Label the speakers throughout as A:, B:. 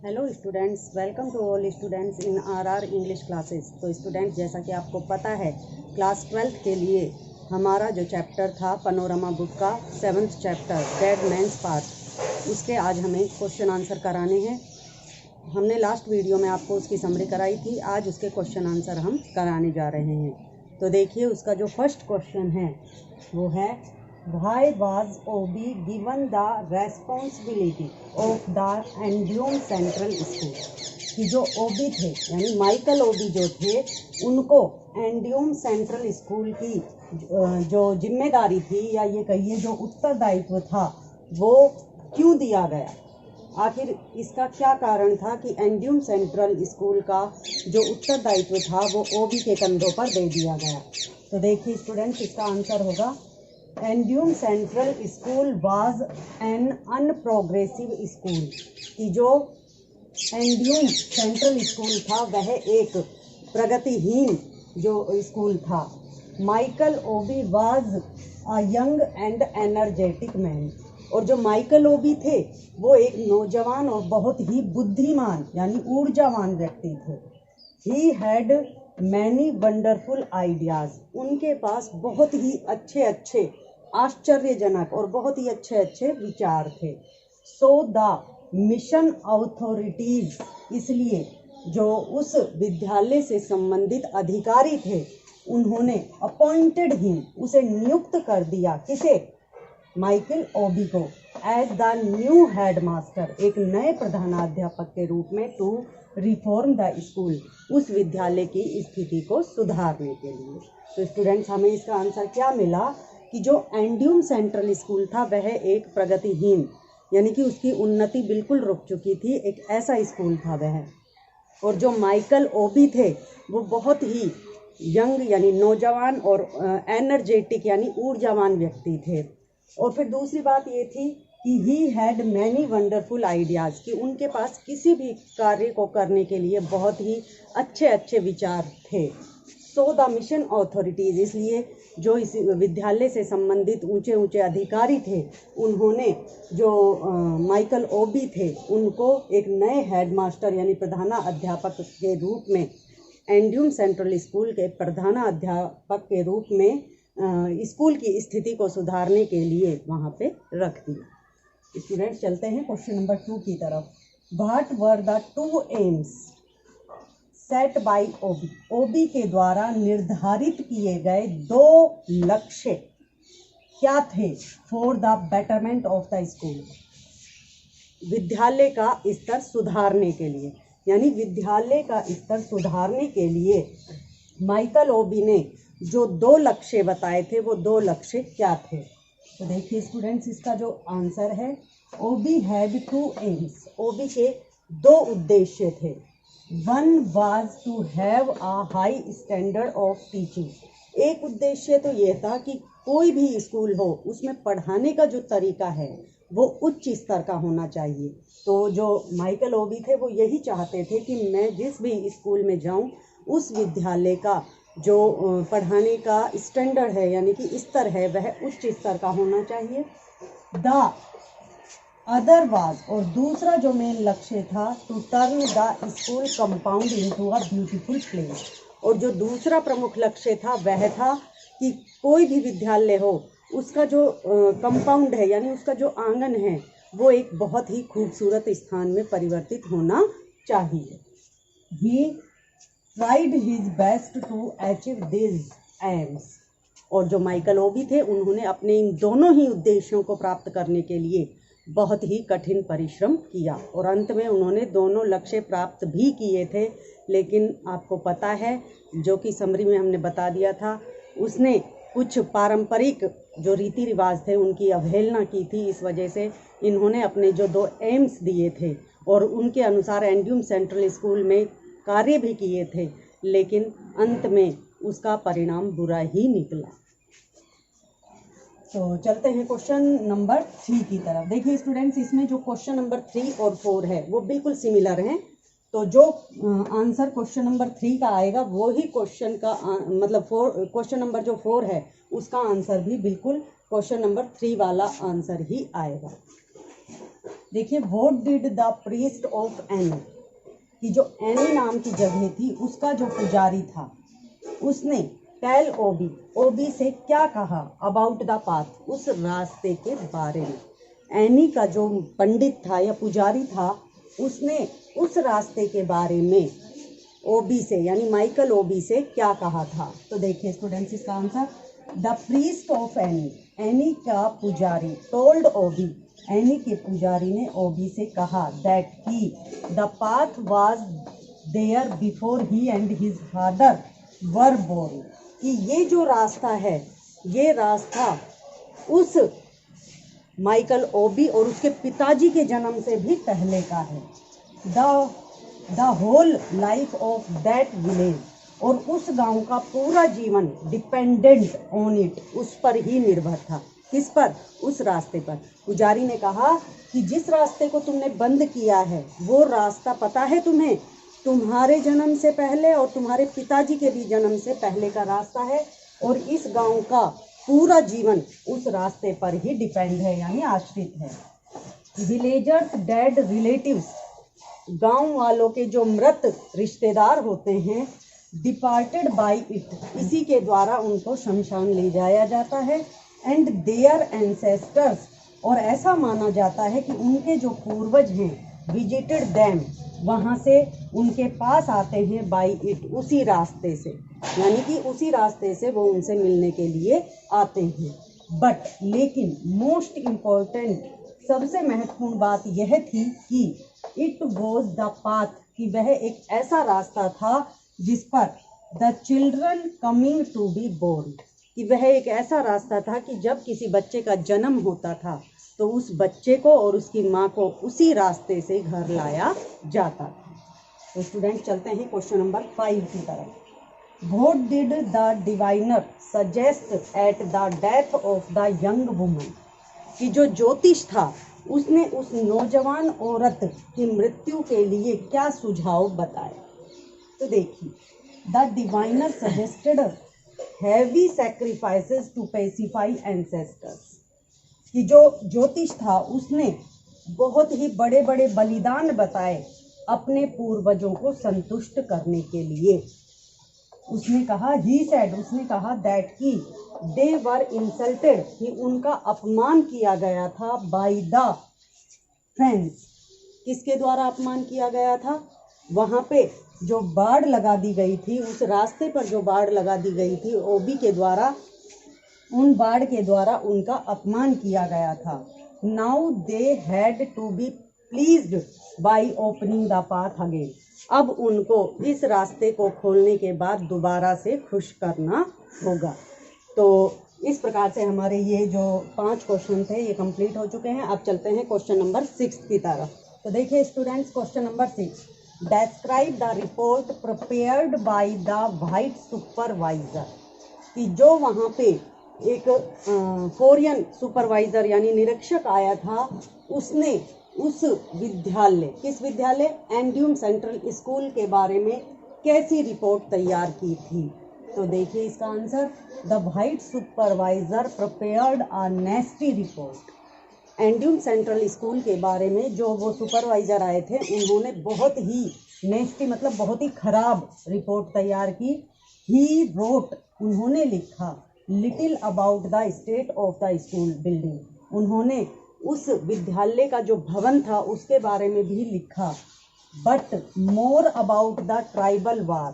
A: Hello students, welcome to all students in our English classes. तो students, जैसा कि आपको पता है, क्लास 12th के लिए हमारा जो चैप्टर था पनोरमा बुक का 7th chapter dead mains part, उसके आज हमें क्वेश्चन आंसर कराने हैं। हमने लास्ट वीडियो में आपको उसकी समरी कराई थी, आज उसके क्वेश्चन आंसर हम कराने जा रहे हैं। तो देखिए, उसका जो फर्स्ट क्वेश्चन है वो है, Why was Obi given the responsibility of the Andium Central School? कि जो ओबी थे यानी माइकल ओबी जो थे, उनको एंडियम सेंट्रल स्कूल की जो जिम्मेदारी थी, या ये कहिए जो उत्तरदायित्व था, वो क्यों दिया गया? आखिर इसका क्या कारण था कि एंडियम सेंट्रल स्कूल का जो उत्तरदायित्व था वो ओबी के कंधों पर दे दिया गया? तो देखिए स्टूडेंट्स, इसका आंसर होगा, Endium central school was an unprogressive school. कि जो एंडियम सेंट्रल स्कूल था वह एक प्रगतिहीन जो स्कूल था। Michael Obi was a young and energetic man. और जो माइकल ओबी थे वो एक नौजवान और बहुत ही बुद्धिमान यानी ऊर्जावान व्यक्ति थे। He had many wonderful ideas. उनके पास बहुत ही अच्छे आश्चर्यजनक और बहुत ही अच्छे विचार थे। सो द मिशन अथॉरिटीज, इसलिए जो उस विद्यालय से संबंधित अधिकारी थे उन्होंने अपॉइंटेड हिम, उसे नियुक्त कर दिया। किसे? माइकल ओबी को, एज द न्यू हेडमास्टर, एक नए प्रधानाध्यापक के रूप में, टू रिफॉर्म द स्कूल, उस विद्यालय की स्थिति को सुधारने के लिए। तो स्टूडेंट्स, हमें इसका आंसर क्या मिला कि जो एंडियम सेंट्रल स्कूल था वह एक प्रगतिहीन यानी कि उसकी उन्नति बिल्कुल रुक चुकी थी, एक ऐसा स्कूल था वह। और जो माइकल ओबी थे वो बहुत ही यंग यानी नौजवान और एनर्जेटिक यानी ऊर्जावान व्यक्ति थे। और फिर दूसरी बात ये थी कि he had many wonderful ideas, कि उनके पास किसी भी कार्य को करने के लिए बहुत ही अच्छे विचार थे। सो द मिशन अथॉरिटीज़, इसलिए जो इस विद्यालय से संबंधित ऊंचे अधिकारी थे उन्होंने जो माइकल ओबी थे उनको एक नए हेडमास्टर यानी प्रधानाध्यापक के रूप में, एंडियम सेंट्रल स्कूल के प्रधानाध्यापक के रूप में स्कूल की स्थिति को सुधारने के लिए वहाँ पे रख दिया। स्टूडेंट्स, चलते हैं क्वेश्चन नंबर 2 की तरफ। What were the 2 aims set by OB? OB के द्वारा निर्धारित किए गए 2 लक्ष्य क्या थे? For the betterment of the school, विद्यालय का स्तर सुधारने के लिए, यानी विद्यालय का स्तर सुधारने के लिए माइकल ओबी ने जो 2 लक्ष्य बताए थे वो 2 लक्ष्य क्या थे? तो देखिए स्टूडेंट्स, इसका जो आंसर है, ओबी हैड 2 एम्स, ओबी के 2 उद्देश्य थे। One was to have a high standard of teaching. एक उद्देश्य तो ये था कि कोई भी स्कूल हो उसमें पढ़ाने का जो तरीका है वो उच्च स्तर का होना चाहिए। तो जो माइकल ओबी थे वो यही चाहते थे कि मैं जिस भी स्कूल में जाऊं उस विद्यालय का जो पढ़ाने का स्टैंडर्ड है यानी कि स्तर है वह उच्च स्तर का होना चाहिए। द अदर वाज, और दूसरा जो मेन लक्ष्य था, to turn the school compound into a beautiful place. और जो दूसरा प्रमुख लक्ष्य था वह था कि कोई भी विद्यालय हो उसका जो कंपाउंड है यानी उसका जो आंगन है वो एक बहुत ही खूबसूरत स्थान में परिवर्तित होना चाहिए। He tried his best to achieve this aims. और जो माइकल ओबी थे उन्होंने अपने इन दोनों ही उद्देश्यों को प्राप्त करने के लिए बहुत ही कठिन परिश्रम किया और अंत में उन्होंने दोनों लक्ष्य प्राप्त भी किए थे। लेकिन आपको पता है, जो कि समरी में हमने बता दिया था, उसने कुछ पारंपरिक जो रीति रिवाज थे उनकी अवहेलना की थी। इस वजह से इन्होंने अपने जो 2 एम्स दिए थे और उनके अनुसार एंडियम सेंट्रल स्कूल में कार्य भी किए थे, लेकिन अंत में उसका परिणाम बुरा ही निकला। तो चलते हैं क्वेश्चन नंबर 3 की तरफ। देखिए स्टूडेंट्स, इसमें जो क्वेश्चन नंबर 3 और 4 है वो बिल्कुल सिमिलर हैं। तो जो आंसर क्वेश्चन नंबर 3 का आएगा वो ही क्वेश्चन का मतलब क्वेश्चन नंबर जो 4 है उसका आंसर भी बिल्कुल क्वेश्चन नंबर 3 वाला आंसर ही आएगा। देखिए, what did the priest of any, कि जो एनी नाम की जगह थी उसका जो पुजारी था उसने टेल ओबी, ओबी से क्या कहा, अबाउट द पाथ, उस रास्ते के बारे में। एनी का जो पंडित था या पुजारी था उसने उस रास्ते के बारे में ओबी से यानी माइकल ओबी से क्या कहा था। तो देखिए स्टूडेंट्स इसका answer, the priest of any, any का पुजारी, टोल्ड ओबी, एनी के पुजारी ने ओबी से कहा that he the path was there before he and his father were born, कि ये जो रास्ता है ये रास्ता उस माइकल ओबी और उसके पिताजी के जन्म से भी पहले का है। The whole life of that village, और उस गांव का पूरा जीवन डिपेंडेंट ऑन इट, उस पर ही निर्भर था। किस पर? उस रास्ते पर। पुजारी ने कहा कि जिस रास्ते को तुमने बंद किया है वो रास्ता पता है तुम्हें, तुम्हारे जन्म से पहले और तुम्हारे पिताजी के भी जन्म से पहले का रास्ता है, और इस गांव का पूरा जीवन उस रास्ते पर ही डिपेंड है यानी आश्रित है। विलेजर्स डेड रिलेटिव्स, गांव वालों के जो मृत रिश्तेदार होते हैं, डिपार्टेड बाय इट, इसी के द्वारा उनको शमशान ले जाया जाता है। एंड देयर एंसेस्टर्स, और ऐसा माना जाता है कि उनके जो पूर्वज हैं, विजिटेड दैम, वहाँ से उनके पास आते हैं बाय इट, उसी रास्ते से, यानी कि उसी रास्ते से वो उनसे मिलने के लिए आते हैं। बट लेकिन मोस्ट इम्पोर्टेंट, सबसे महत्वपूर्ण बात यह थी कि इट वॉज द पाथ, कि वह एक ऐसा रास्ता था जिस पर the children coming to be born, कि वह एक ऐसा रास्ता था कि जब किसी बच्चे का जन्म होता था तो उस बच्चे को और उसकी माँ को उसी रास्ते से घर लाया जाता था। तो स्टूडेंट चलते हैं क्वेश्चन नंबर 5 की तरफ। What did the diviner suggest at the death of the young woman, कि जो ज्योतिष था उसने उस नौजवान औरत की मृत्यु के लिए क्या सुझाव बताए। तो देखिए, the diviner suggested heavy sacrifices to pacify ancestors, कि जो ज्योतिष था उसने बहुत ही बड़े बड़े बलिदान बताए अपने पूर्वजों को संतुष्ट करने के लिए। उसने कहा, ही सेड, उसने कहा दैट कि दे वर इंसल्टेड, कि उनका अपमान किया गया था, बाय द फ्रेंड्स, किसके द्वारा अपमान किया गया था, वहाँ पे जो बाड़ लगा दी गई थी, उस रास्ते पर जो बाड़ लगा दी गई थी ओबी के द्वारा, उन बाड़ के द्वारा उनका अपमान किया गया था। Now they had to be pleased by opening the path again, अब उनको इस रास्ते को खोलने के बाद दोबारा से खुश करना होगा। तो इस प्रकार से हमारे ये जो 5 क्वेश्चन थे ये कंप्लीट हो चुके हैं। अब चलते हैं क्वेश्चन नंबर 6 की तरफ। तो देखिए students, question number 6, describe the report prepared by the white supervisor, कि जो वहाँ पे एक फॉरेन सुपरवाइजर यानी निरीक्षक आया था, उसने उस विद्यालय, किस विद्यालय, एंड्यूम सेंट्रल स्कूल के बारे में कैसी रिपोर्ट तैयार की थी। तो देखिए इसका answer, the white supervisor prepared a nasty report. Endium central school के बारे में जो वो सुपरवाइजर आए थे उन्होंने बहुत ही नेस्टी मतलब बहुत ही खराब रिपोर्ट तैयार की। ही रोट, उन्होंने लिखा, little about the state of the school building, उन्होंने उस विद्यालय का जो भवन था उसके बारे में भी लिखा। But more about the tribal war,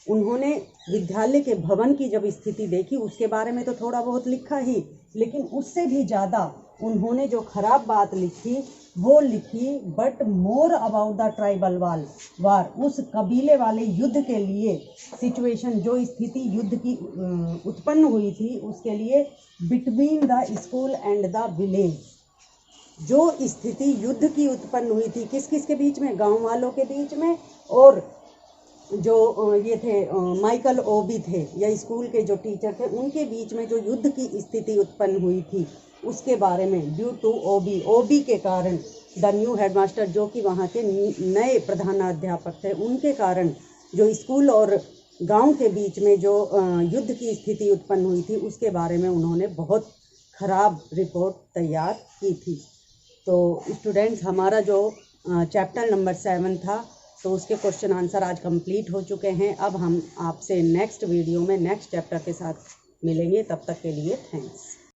A: उन्होंने विद्यालय के भवन की जब स्थिति देखी उसके बारे में तो थोड़ा बहुत लिखा ही, लेकिन उससे भी ज़्यादा उन्होंने जो खराब बात लिखी वो लिखी, but more about the tribal war, उस कबीले वाले युद्ध के लिए सिचुएशन, जो स्थिति युद्ध की उत्पन्न हुई थी उसके लिए, between the school and the village, जो स्थिति युद्ध की उत्पन्न हुई थी किस किस के बीच में, गांव वालों के बीच में, और जो ये थे माइकल ओबी थे या स्कूल के जो टीचर थे उनके बीच में जो युद्ध की स्थिति उत्पन्न हुई थी उसके बारे में। ड्यू टू ओबी के कारण, द न्यू हेडमास्टर, जो कि वहाँ के नए प्रधानाध्यापक थे, उनके कारण जो स्कूल और गांव के बीच में जो युद्ध की स्थिति उत्पन्न हुई थी उसके बारे में उन्होंने बहुत खराब रिपोर्ट तैयार की थी। तो स्टूडेंट्स, हमारा जो चैप्टर नंबर 7 था, तो उसके क्वेश्चन आंसर आज कंप्लीट हो चुके हैं। अब हम आपसे नेक्स्ट वीडियो में नेक्स्ट चैप्टर के साथ मिलेंगे। तब तक के लिए थैंक्स।